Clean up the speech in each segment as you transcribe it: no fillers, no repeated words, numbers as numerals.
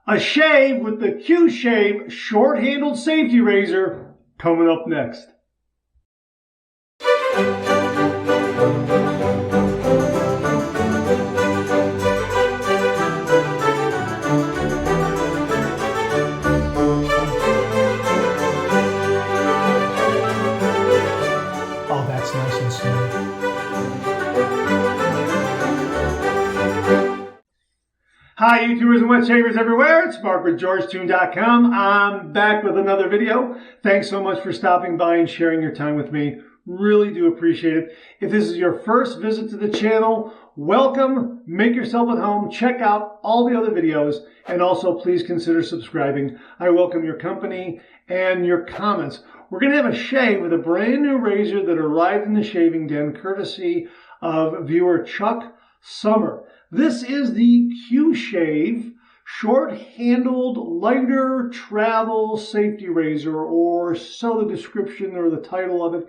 A shave with the QShave short-handled safety razor coming up next. Oh, that's nice and smooth. Hi YouTubers and wet shavers everywhere, it's Mark with GeorgeTune.com. I'm back with another video. Thanks so much for stopping by and sharing your time with me. Really do appreciate it. If this is your first visit to the channel, welcome, make yourself at home, check out all the other videos, and also please consider subscribing. I welcome your company and your comments. We're going to have a shave with a brand new razor that arrived in the shaving den courtesy of viewer Chuck Summer. This is the QShave short-handled lighter travel safety razor, or so the description or the title of it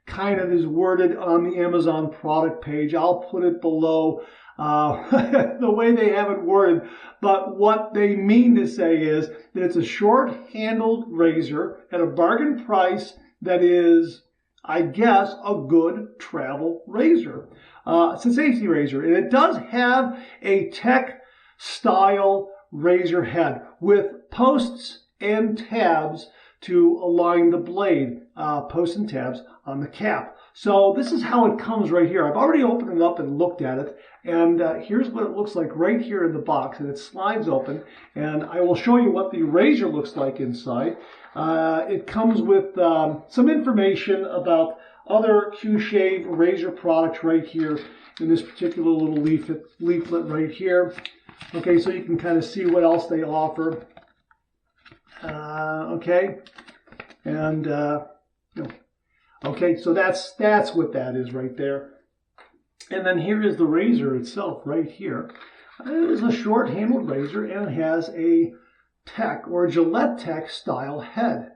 kind of is worded on the Amazon product page. I'll put it below the way they have it worded, but what they mean to say is that it's a short-handled razor at a bargain price that is, I guess, a good travel razor. It's a safety razor, and it does have a Tech style razor head with posts and tabs to align the blade, posts and tabs on the cap. So this is how it comes right here. I've already opened it up and looked at it, and here's what it looks like right here in the box, and it slides open, and I will show you what the razor looks like inside. It comes with some information about other QShave razor products right here in this particular little leaflet right here. Okay, so you can kind of see what else they offer. Okay, and okay, so that's what that is right there. And then here is the razor itself right here. It is a short-handled razor, and it has a Tech or Gillette Tech style head.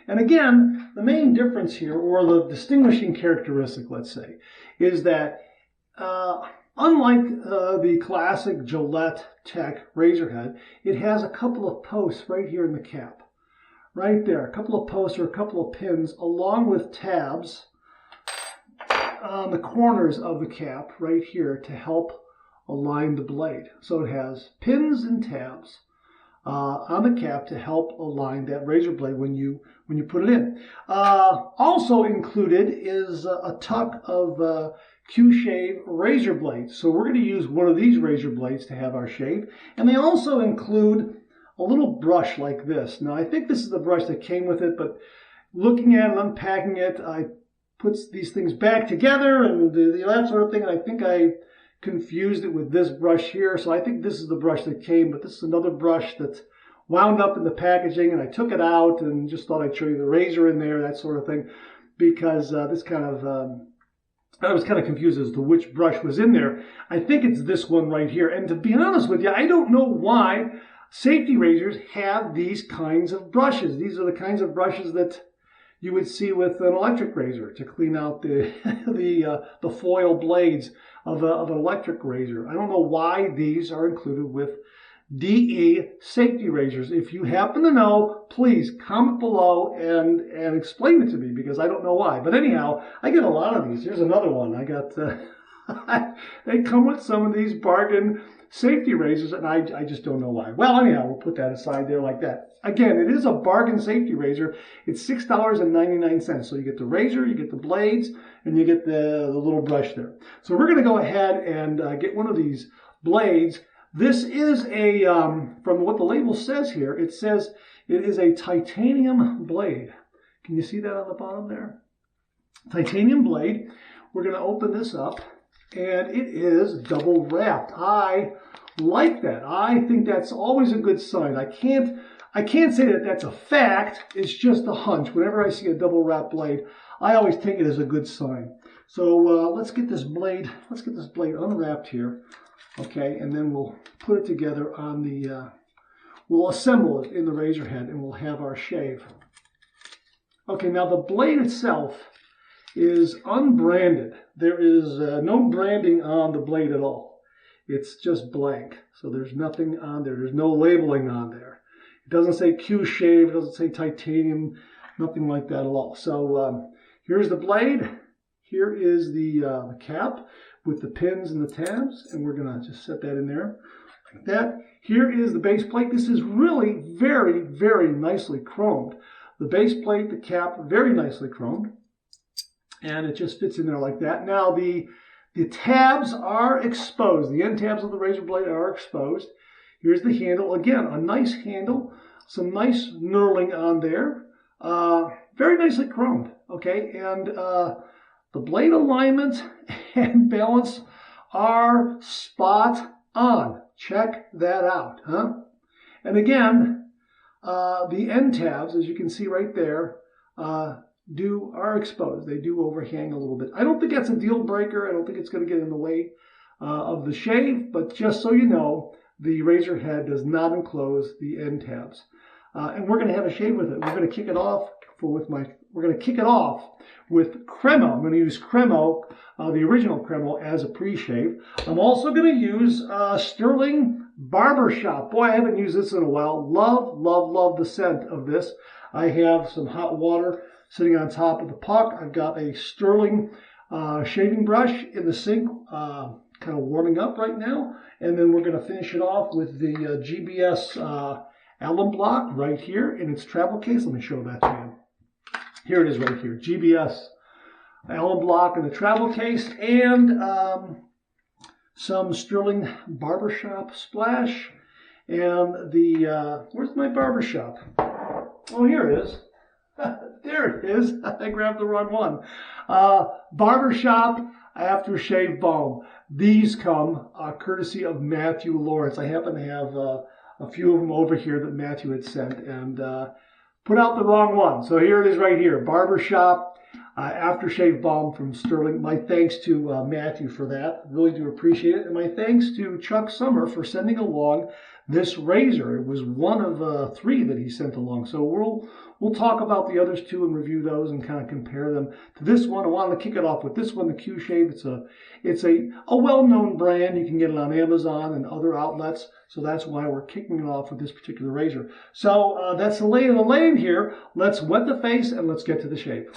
And again, the main difference here, or the distinguishing characteristic, let's say, is that unlike the classic Gillette Tech razor head, it has a couple of posts right here in the cap. Right there, a couple of posts or a couple of pins, along with tabs on the corners of the cap right here to help align the blade. So it has pins and tabs on the cap to help align that razor blade when you put it in. Also included is a tuck of QShave razor blades. So we're going to use one of these razor blades to have our shave. And they also include a little brush like this. Now I think this is the brush that came with it, but looking at it, unpacking it, I put these things back together and that sort of thing. And I think I confused it with this brush here, so I think this is the brush that came, but this is another brush that's wound up in the packaging, and I took it out and just thought I'd show you the razor in there, that sort of thing, because this kind of I was kind of confused as to which brush was in there. I think it's this one right here, and to be honest with you, I don't know why safety razors have these kinds of brushes. These are the kinds of brushes that you would see with an electric razor to clean out the the foil blades of an electric razor. I don't know why these are included with DE safety razors. If you happen to know, please comment below and explain it to me, because I don't know why. But anyhow, I get a lot of these. Here's another one. I got they come with some of these bargain safety razors, and I just don't know why. Well, anyhow, we'll put that aside there like that. Again, it is a bargain safety razor. It's $6.99. So you get the razor, you get the blades, and you get the little brush there. So we're going to go ahead and get one of these blades. This is a, from what the label says here, it says it is a titanium blade. Can you see that on the bottom there? Titanium blade. We're going to open this up, and it is double wrapped. I like that. I think that's always a good sign. I can't say that that's a fact. It's just a hunch. Whenever I see a double wrap blade, I always take it as a good sign. So let's get this blade unwrapped here. Okay, and then we'll put it together on the, we'll assemble it in the razor head, and we'll have our shave. Okay, now the blade itself is unbranded. There is no branding on the blade at all. It's just blank. So there's nothing on there. There's no labeling on there. It doesn't say QShave. It doesn't say titanium. Nothing like that at all. So here's the blade. Here is the cap with the pins and the tabs. And we're going to just set that in there like that. Here is the base plate. This is really very, very nicely chromed. The base plate, the cap, very nicely chromed. And it just fits in there like that. Now the tabs are exposed. The end tabs of the razor blade are exposed. Here's the handle. Again, a nice handle. Some nice knurling on there. Very nicely chromed. Okay, and the blade alignment and balance are spot on. Check that out, huh? And again, the end tabs, as you can see right there, are exposed. They do overhang a little bit. I don't think that's a deal breaker. I don't think it's going to get in the way of the shave, but just so you know, the razor head does not enclose the end tabs. And we're going to have a shave with it. We're going to kick it off with Cremo. I'm going to use Cremo, the original Cremo, as a pre-shave. I'm also going to use Sterling Barbershop. Boy, I haven't used this in a while. Love, love, love the scent of this. I have some hot water sitting on top of the puck. I've got a Sterling shaving brush in the sink, kind of warming up right now. And then we're going to finish it off with the GBS alum block right here in its travel case. Let me show that to you. Here it is right here. GBS alum block in the travel case, and some Sterling Barbershop splash. And the, where's my barbershop? Oh, here it is. There it is. I grabbed the wrong one. Barbershop aftershave balm. These come courtesy of Matthew Lawrence. I happen to have a few of them over here that Matthew had sent and put out the wrong one. So here it is right here. Barbershop aftershave balm from Sterling. My thanks to Matthew for that. Really do appreciate it. And my thanks to Chuck Summer for sending along this razor. It was one of 3 that he sent along. So we'll talk about the others too and review those and kind of compare them to this one. I wanted to kick it off with this one, the QShave. It's a well-known brand. You can get it on Amazon and other outlets. So that's why we're kicking it off with this particular razor. So that's the lay of the land here. Let's wet the face and let's get to the shave.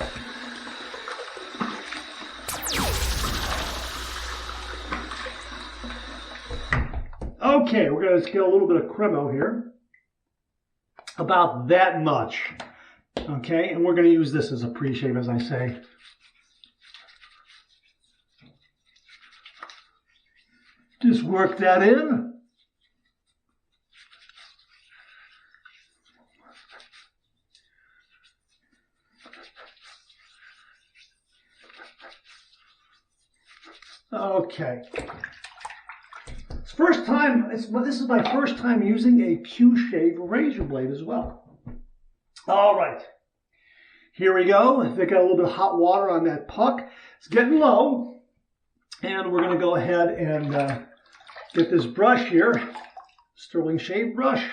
Okay, we're going to get a little bit of Cremo here. About that much. Okay, and we're going to use this as a pre-shave, as I say. Just work that in. Okay. This is my first time using a QShave razor blade as well. All right. Here we go. I got a little bit of hot water on that puck. It's getting low. And we're going to go ahead and get this brush here, Sterling shave brush.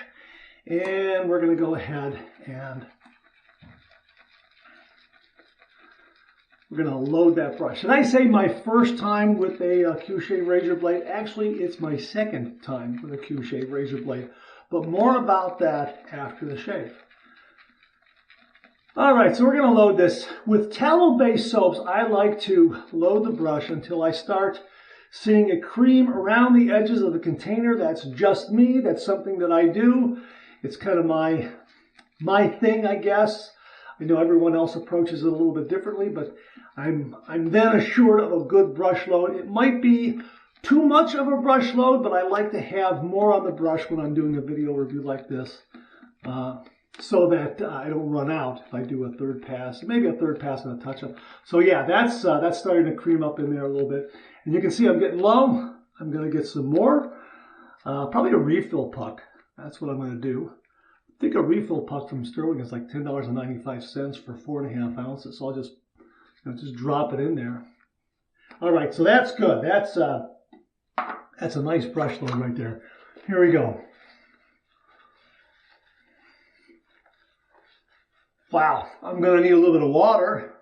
And we're going to go ahead and we're going to load that brush. Should I say my first time with a QShave razor blade? Actually, it's my second time with a QShave razor blade. But more about that after the shave. All right, so we're going to load this. With tallow-based soaps, I like to load the brush until I start seeing a cream around the edges of the container. That's just me. That's something that I do. It's kind of my thing, I guess. I know everyone else approaches it a little bit differently, but I'm then assured of a good brush load. It might be too much of a brush load, but I like to have more on the brush when I'm doing a video review like this, so that I don't run out if I do a third pass, maybe a third pass and a touch-up. So yeah, that's starting to cream up in there a little bit. And you can see I'm getting low. I'm going to get some more, probably a refill puck. That's what I'm going to do. I think a refill puck from Sterling is like $10.95 for 4.5 ounces. So I'll just drop it in there. All right, so that's good. That's a nice brush load right there. Here we go. Wow, I'm going to need a little bit of water.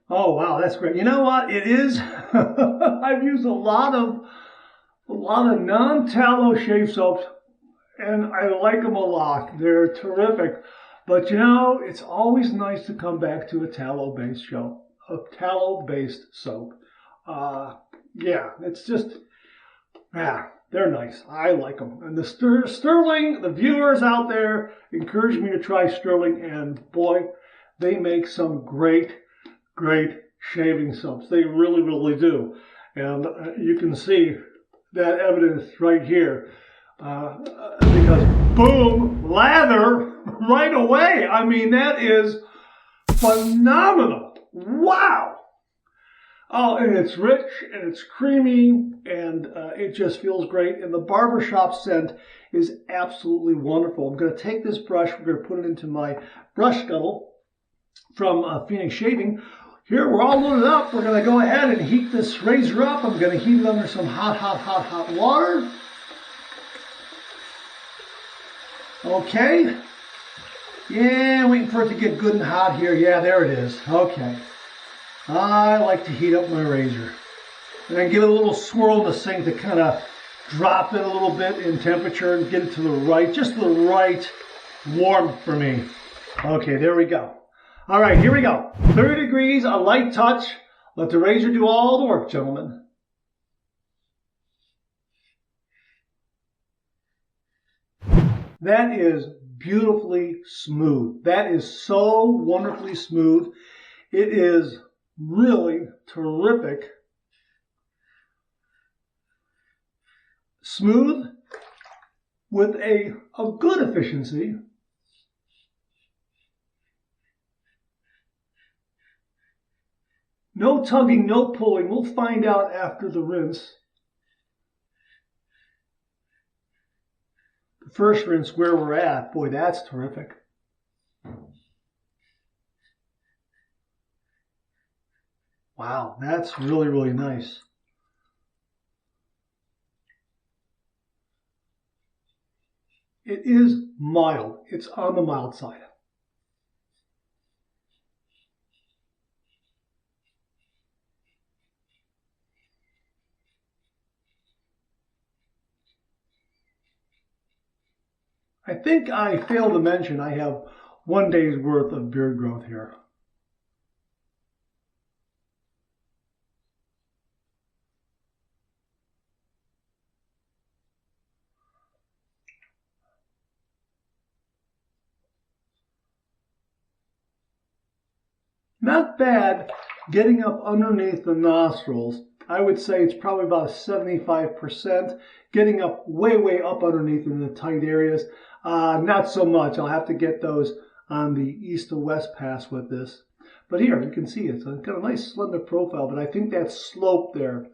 Oh, wow, that's great. You know what? It is. I've used a lot of non-tallow shave soaps, and I like them a lot. They're terrific. But you know, it's always nice to come back to a tallow-based soap. Yeah, it's just, yeah, they're nice. I like them. And the Sterling, the viewers out there encourage me to try Sterling, and boy, they make some great shaving soaps. They really, really do. And you can see that evidence right here. Because boom, lather right away. I mean, that is phenomenal. Wow. Oh, and it's rich and it's creamy and it just feels great. And the barbershop scent is absolutely wonderful. I'm going to take this brush. We're going to put it into my brush scuttle from Phoenix Shaving. Here, we're all loaded up. We're going to go ahead and heat this razor up. I'm going to heat it under some hot water. Okay. Yeah, waiting for it to get good and hot here. Yeah, there it is. Okay. I like to heat up my razor. And I give it a little swirl in the sink to kind of drop it a little bit in temperature and get it to the right, just the right warmth for me. Okay, there we go. All right, here we go. 30 degrees, a light touch. Let the razor do all the work, gentlemen. That is beautifully smooth. That is so wonderfully smooth. It is really terrific. Smooth with a good efficiency. No tugging, no pulling. We'll find out after the rinse. The first rinse where we're at. Boy, that's terrific. Wow, that's really, really nice. It is mild. It's on the mild side. I think I failed to mention I have 1 day's worth of beard growth here. Not bad getting up underneath the nostrils. I would say it's probably about 75%. Getting up way up underneath in the tight areas. Not so much. I'll have to get those on the east to west pass with this. But here, you can see it's got a nice slender profile, but I think that slope there,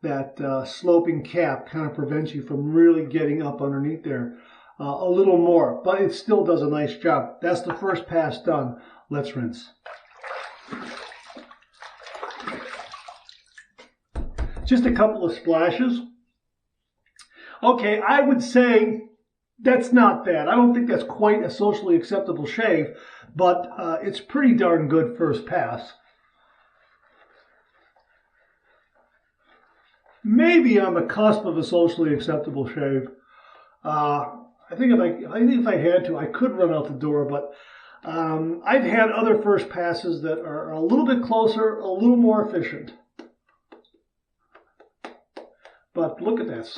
that sloping cap kind of prevents you from really getting up underneath there a little more. But it still does a nice job. That's the first pass done. Let's rinse. Just a couple of splashes. Okay, I would say that's not bad. I don't think that's quite a socially acceptable shave, but it's pretty darn good first pass. Maybe on the cusp of a socially acceptable shave. I think if I had to, I could run out the door, but I've had other first passes that are a little bit closer, a little more efficient. But look at that.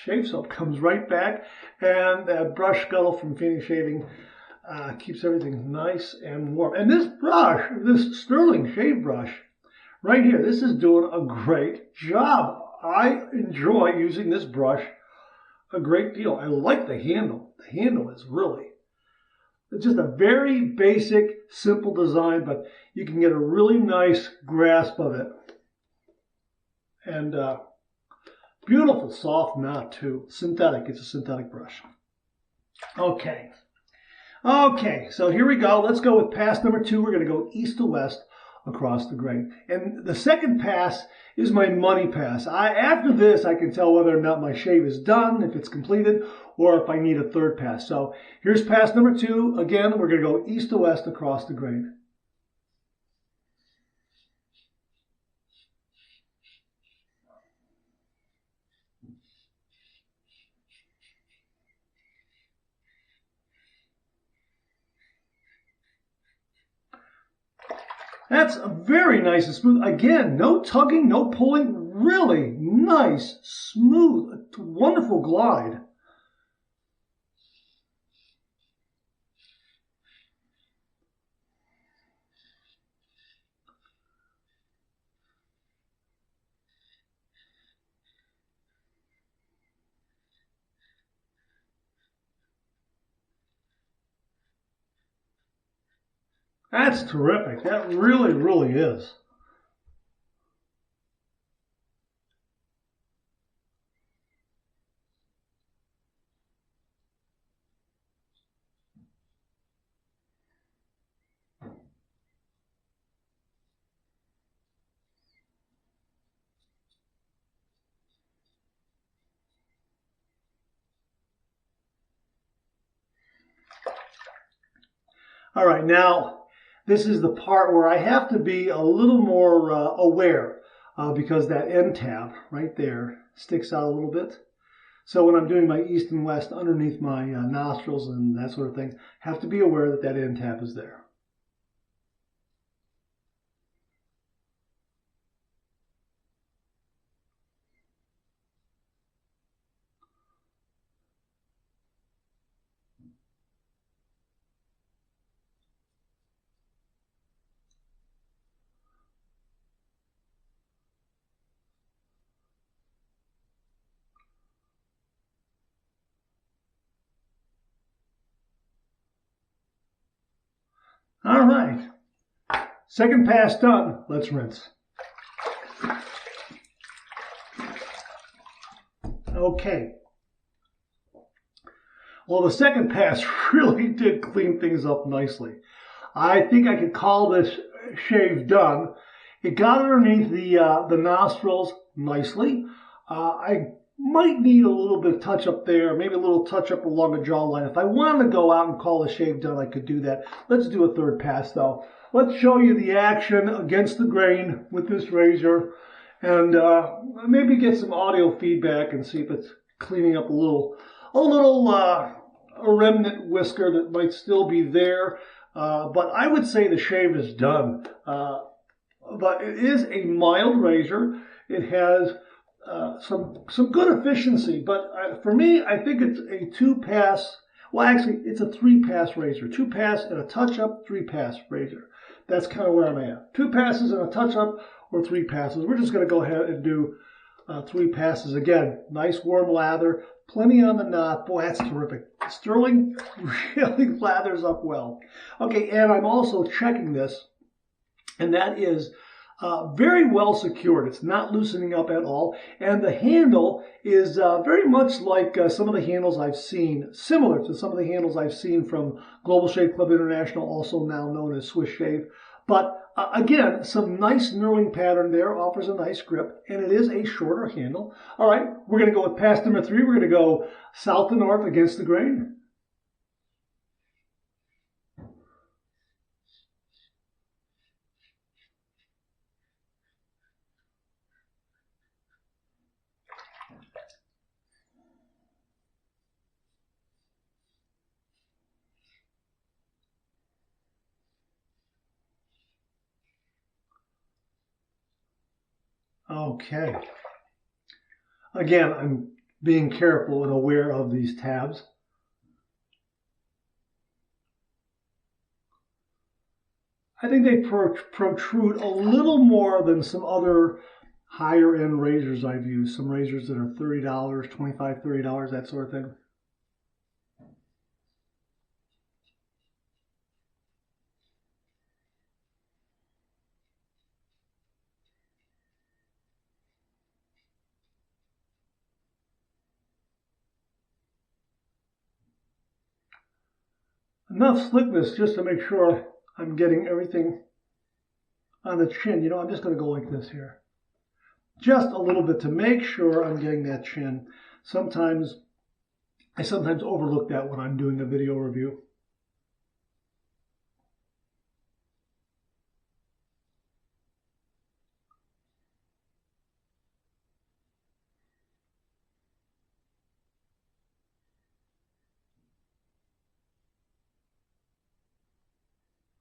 Shave soap comes right back, and that brush scuttle from Phoenix Shaving keeps everything nice and warm. And this brush, this Sterling shave brush right here, this is doing a great job. I enjoy using this brush a great deal. I like the handle. The handle is really, it's just a very basic, simple design, but you can get a really nice grasp of it. And beautiful soft knot too. Synthetic. It's a synthetic brush. Okay. Okay, so here we go. Let's go with pass number 2. We're going to go east to west across the grain. And the second pass is my money pass. After this, I can tell whether or not my shave is done, if it's completed, or if I need a third pass. So here's pass number 2. Again, we're going to go east to west across the grain. That's very nice and smooth. Again, no tugging, no pulling. Really nice, smooth, wonderful glide. That's terrific. That really, really is. All right, now this is the part where I have to be a little more aware because that end tab right there sticks out a little bit. So when I'm doing my east and west underneath my nostrils and that sort of thing, have to be aware that that end tab is there. All right, second pass done. Let's rinse. Okay. Well, the second pass really did clean things up nicely. I think I could call this shave done. It got underneath the nostrils nicely. I might need a little bit of touch up there, maybe a little touch up along the jawline. If I wanted to go out and call the shave done, I could do that. Let's do a third pass though. Let's show you the action against the grain with this razor and maybe get some audio feedback and see if it's cleaning up a little remnant whisker that might still be there. But I would say the shave is done. But it is a mild razor. It has some good efficiency, but for me, I think it's a two-pass. Well, actually, it's a three-pass razor. Two pass and a touch-up, three-pass razor. That's kind of where I'm at. Two passes and a touch-up, or three passes. We're just going to go ahead and do three passes again. Nice warm lather, plenty on the knot. Boy, that's terrific. Sterling really lathers up well. Okay, and I'm also checking this, and that is very well secured. It's not loosening up at all. And the handle is very much like some of the handles I've seen, similar to some of the handles I've seen from Global Shave Club International, also now known as Swiss Shave. But again, some nice knurling pattern there, offers a nice grip, and it is a shorter handle. All right, we're going to go with pass number 3. We're going to go south to north against the grain. Okay. Again, I'm being careful and aware of these tabs. I think they protrude a little more than some other higher end razors I've used. Some razors that are $30, $25, $30, that sort of thing. Enough slickness just to make sure I'm getting everything on the chin. You know, I'm just going to go like this here. Just a little bit to make sure I'm getting that chin. I sometimes overlook that when I'm doing a video review.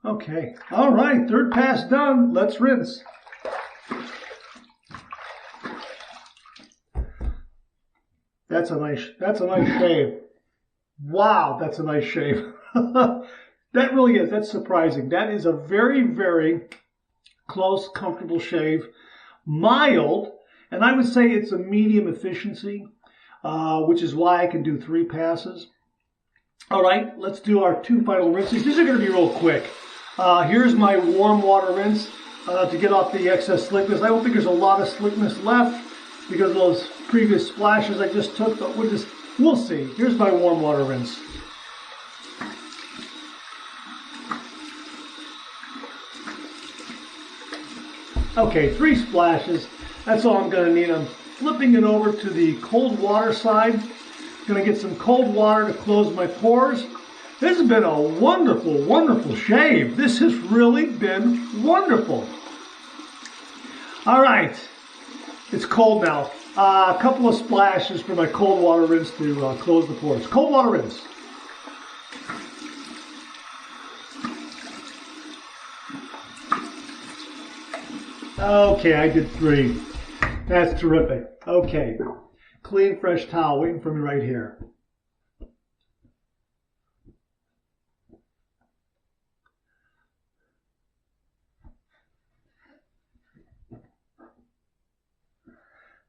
Okay, all right, third pass done. Let's rinse. That's a nice shave. Wow, that's a nice shave. That really is. That's surprising. That is a very, very close, comfortable shave. Mild, and I would say it's a medium efficiency, which is why I can do 3 passes. All right, let's do our 2 final rinses. These are going to be real quick. Here's my warm water rinse to get off the excess slickness. I don't think there's a lot of slickness left because of those previous splashes I just took, but we'll see. Here's my warm water rinse. Okay, 3 splashes. That's all I'm going to need. I'm flipping it over to the cold water side. Going to get some cold water to close my pores. This has been a wonderful, wonderful shave. This has really been wonderful. All right, it's cold now. A couple of splashes for my cold water rinse to close the pores. Cold water rinse. Okay, I did 3. That's terrific. Okay, clean, fresh towel waiting for me right here.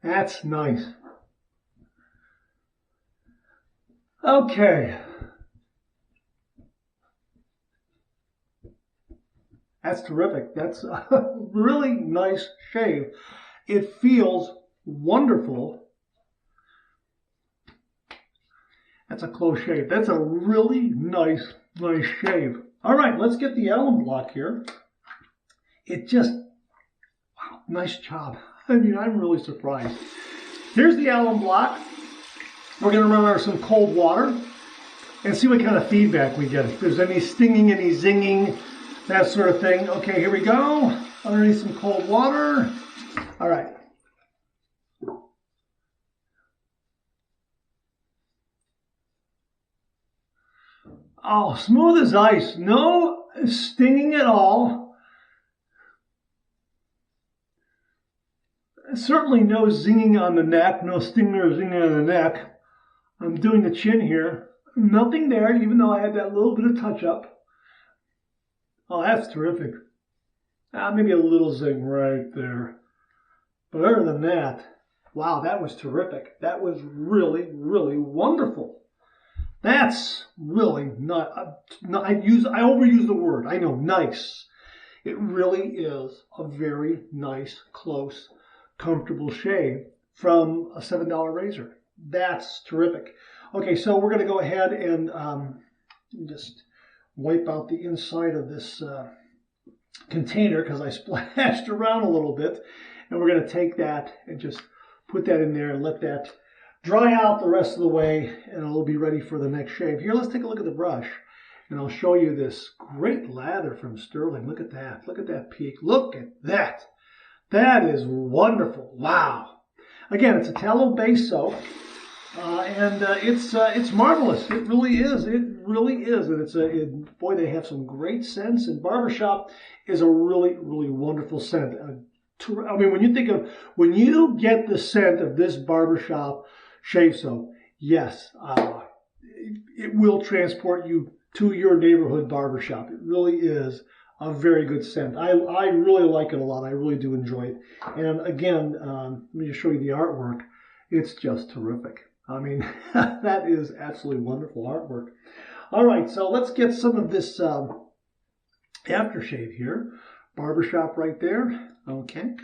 That's nice. Okay. That's terrific. That's a really nice shave. It feels wonderful. That's a close shave. That's a really nice shave. All right, let's get the alum block here. It just, wow, nice job. I mean, I'm really surprised. Here's the alum block. We're going to run under some cold water and see what kind of feedback we get. If there's any stinging, any zinging, that sort of thing. Okay, here we go. Underneath some cold water. All right. Oh, smooth as ice. No stinging at all. Certainly no zinging on the neck. No stinging or zinging on the neck. I'm doing the chin here. Nothing there, even though I had that little bit of touch-up. Oh, that's terrific. Maybe a little zing right there. But other than that, wow, that was terrific. That was really, really wonderful. That's really not, I overuse the word. I know, nice. It really is a very nice, close, comfortable shave from a $7 razor. That's terrific. Okay, so we're going to go ahead and just wipe out the inside of this container because I splashed around a little bit. And we're going to take that and just put that in there and let that dry out the rest of the way, and it'll be ready for the next shave. Here, let's take a look at the brush, and I'll show you this great lather from Sterling. Look at that. Look at that peak. Look at that. That is wonderful. Wow. Again, it's a tallow-based soap, and it's marvelous. It really is. It really is. And boy, they have some great scents, and Barbershop is a really, really wonderful scent. I mean, when you get the scent of this Barbershop shave soap, yes, it will transport you to your neighborhood barbershop. It really is a very good scent. I really like it a lot. I really do enjoy it. And again, let me just show you the artwork. It's just terrific. I mean, that is absolutely wonderful artwork. All right, so let's get some of this aftershave here. Barbershop right there. Okay.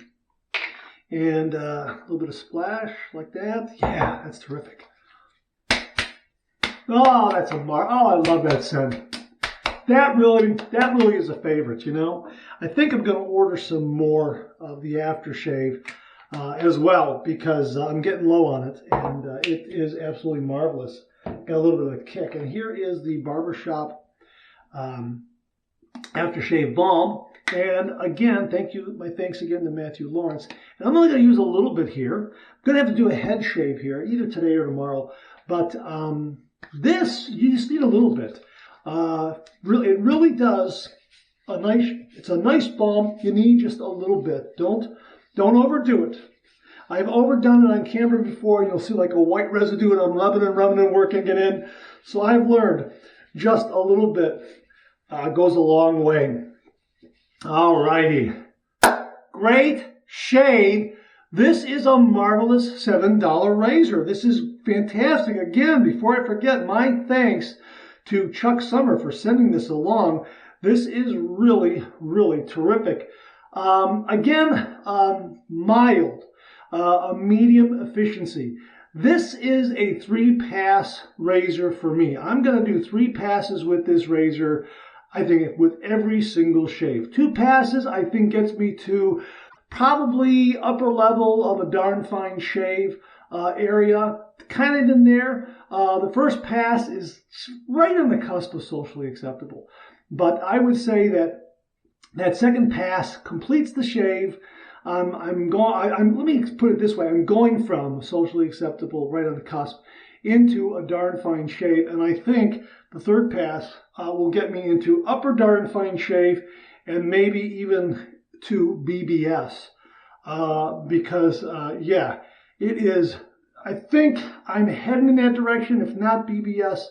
And a little bit of splash like that. Yeah, that's terrific. Oh, that's oh, I love that scent. That really is a favorite, you know. I think I'm going to order some more of the aftershave as well because I'm getting low on it, and it is absolutely marvelous. Got a little bit of a kick. And here is the Barbershop aftershave balm. And again, my thanks again to Matthew Lawrence. And I'm only going to use a little bit here. I'm going to have to do a head shave here, either today or tomorrow. But this, you just need a little bit. It really does it's a nice balm. You need just a little bit. Don't overdo it. I've overdone it on camera before. You'll see like a white residue, and I'm rubbing and working it in. So I've learned just a little bit goes a long way. All righty. Great shave. This is a marvelous $7 razor. This is fantastic. Again, before I forget, my thanks to Chuck Summer for sending this along. This is really, really terrific. Again, mild, a medium efficiency. This is a 3-pass razor for me. I'm going to do 3 passes with this razor, I think, with every single shave. 2 passes, I think, gets me to probably upper level of a darn fine shave area, kind of in there. The first pass is right on the cusp of socially acceptable. But I would say that that second pass completes the shave. Let me put it this way. I'm going from socially acceptable, right on the cusp, into a darn fine shave. And I think the third pass will get me into upper darn fine shave and maybe even to BBS. Because it is, I think I'm heading in that direction. If not BBS,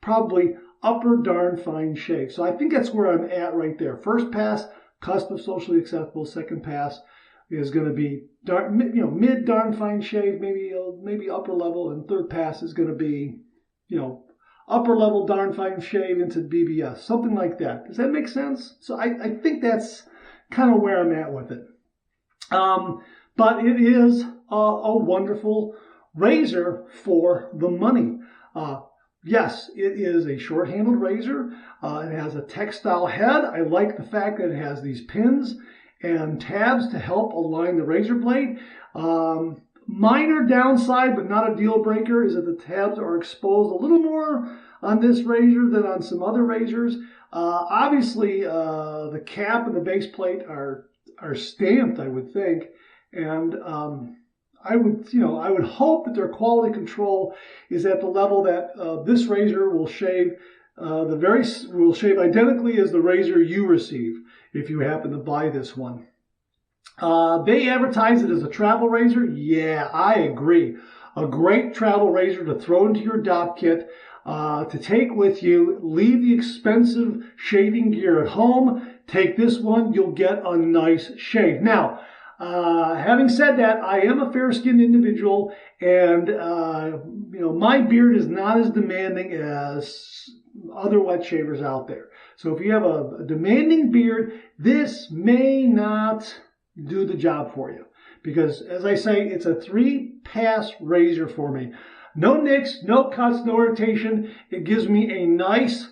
probably upper darn fine shave. So I think that's where I'm at right there. First pass, cusp of socially acceptable. Second pass is going to be mid darn fine shave, maybe upper level, and third pass is going to be, upper level darn fine shave into BBS, something like that. Does that make sense? So I think that's kind of where I'm at with it. But it is a wonderful razor for the money. Yes, it is a short-handled razor. It has a textile head. I like the fact that it has these pins and tabs to help align the razor blade. Minor downside, but not a deal breaker, is that the tabs are exposed a little more on this razor than on some other razors. Obviously, the cap and the base plate are stamped, I would think, and I would hope that their quality control is at the level that this razor will shave will shave identically as the razor you receive if you happen to buy this one. They advertise it as a travel razor. Yeah, I agree. A great travel razor to throw into your DOP kit, to take with you. Leave the expensive shaving gear at home. Take this one, you'll get a nice shave. Now, having said that, I am a fair-skinned individual, and my beard is not as demanding as other wet shavers out there. So if you have a demanding beard, this may not do the job for you, because, as I say, it's a 3-pass razor for me. No nicks, no cuts, no irritation. It gives me a nice,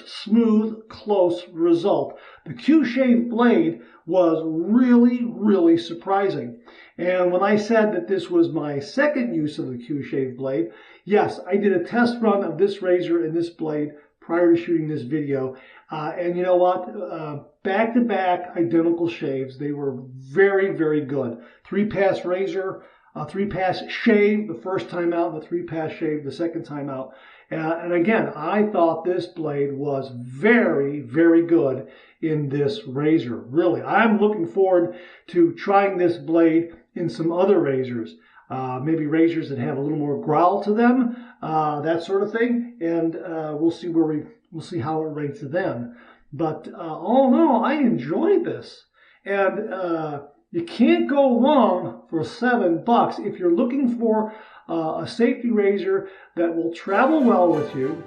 smooth, close result. The QShave blade was really, really surprising. And when I said that this was my second use of the QShave blade, yes, I did a test run of this razor and this blade prior to shooting this video. And you know what? Back-to-back identical shaves. They were very, very good. 3-pass razor, 3-pass shave the first time out, and the 3-pass shave the second time out. And again, I thought this blade was very, very good in this razor. Really, I'm looking forward to trying this blade in some other razors. Maybe razors that have a little more growl to them, that sort of thing. And we'll see we'll see how it rates then. But all in all, I enjoyed this. And you can't go wrong for $7 if you're looking for a safety razor that will travel well with you,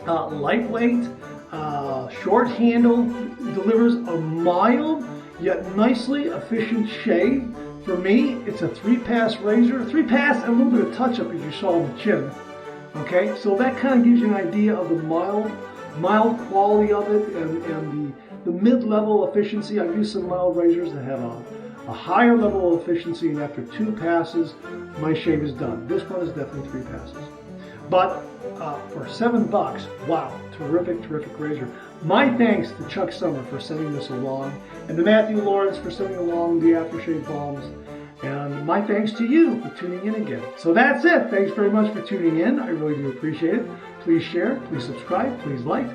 lightweight, short handle, delivers a mild yet nicely efficient shave. For me, it's a 3-pass razor, 3-pass and a little bit of touch-up, as you saw on the chin. Okay, so that kind of gives you an idea of the mild quality of it and the mid-level efficiency. I've used some mild razors that have a higher level of efficiency, and after 2 passes, my shave is done. This one is definitely 3 passes. But for $7, wow, terrific, terrific razor. My thanks to Chuck Summer for sending this along, and to Matthew Lawrence for sending along the aftershave balms. And my thanks to you for tuning in again. So that's it. Thanks very much for tuning in. I really do appreciate it. Please share, please subscribe, please like.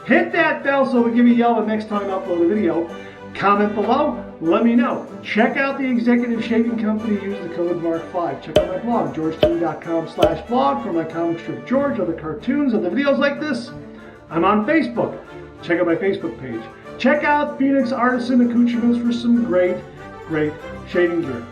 Hit that bell so it'll give you a yell the next time I upload a video. Comment below, let me know. Check out the Executive Shaving Company, use the code MARK5. Check out my blog, georgetv.com/blog for my comic strip George, other cartoons, other videos like this. I'm on Facebook. Check out my Facebook page. Check out Phoenix Artisan Accoutrements for some great shaving gear.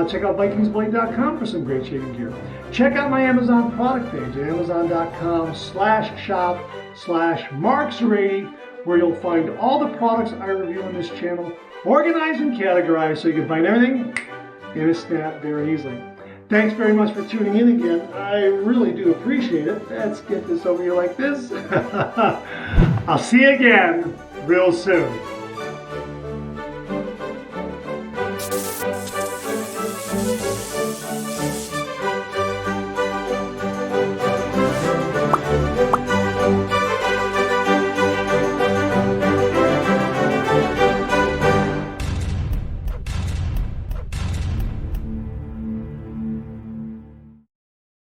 Check out VikingsBlade.com for some great shaving gear. Check out my Amazon product page at amazon.com/shop/marks80, where you'll find all the products I review on this channel, organized and categorized so you can find everything in a snap very easily. Thanks very much for tuning in again. I really do appreciate it. Let's get this over here like this. I'll see you again real soon.